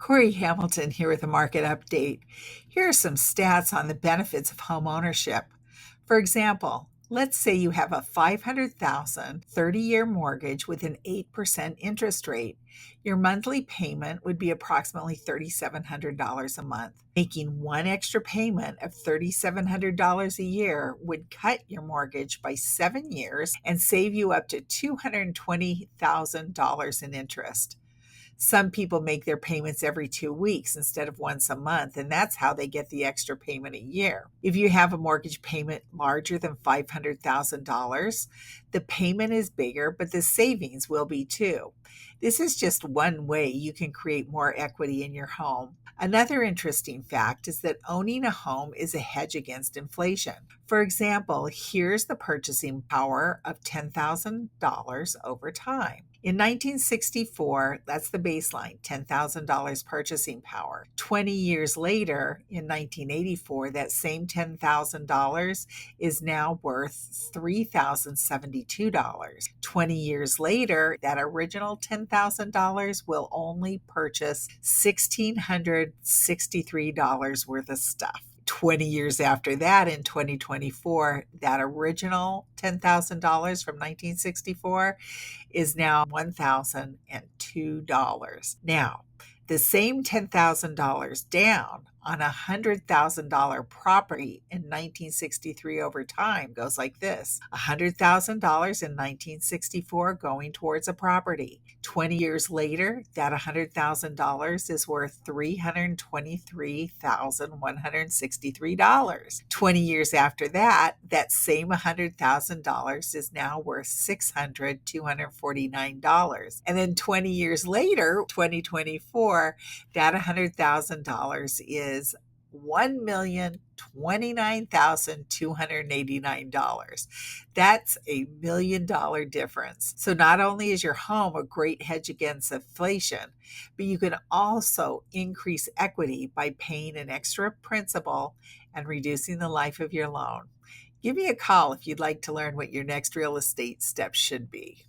Cori Hamilton here with a market update. Here are some stats on the benefits of home ownership. For example, let's say you have a $500,000 30-year mortgage with an 8% interest rate. Your monthly payment would be approximately $3,700 a month. Making one extra payment of $3,700 a year would cut your mortgage by 7 years and save you up to $220,000 in interest. Some people make their payments every 2 weeks instead of once a month, and that's how they get the extra payment a year. If you have a mortgage payment larger than $500,000, the payment is bigger, but the savings will be too. This is just one way you can create more equity in your home. Another interesting fact is that owning a home is a hedge against inflation. For example, here's the purchasing power of $10,000 over time. In 1964, that's the baseline, $10,000 purchasing power. 20 years later, in 1984, that same $10,000 is now worth $3,072. 20 years later, that original $10,000 will only purchase $1,663 worth of stuff. 20 years after that, in 2024, that original $10,000 from 1964 is now $1,002. Now, the same $10,000 down on a $100,000 property in 1963 over time goes like this. $100,000 in 1964 going towards a property. 20 years later, that $100,000 is worth $323,163. 20 years after that, that same $100,000 is now worth $600,249. And then 20 years later, 2024, that $100,000 is $1,029,289. That's a $1 million difference. So not only is your home a great hedge against inflation, but you can also increase equity by paying an extra principal and reducing the life of your loan. Give me a call if you'd like to learn what your next real estate steps should be.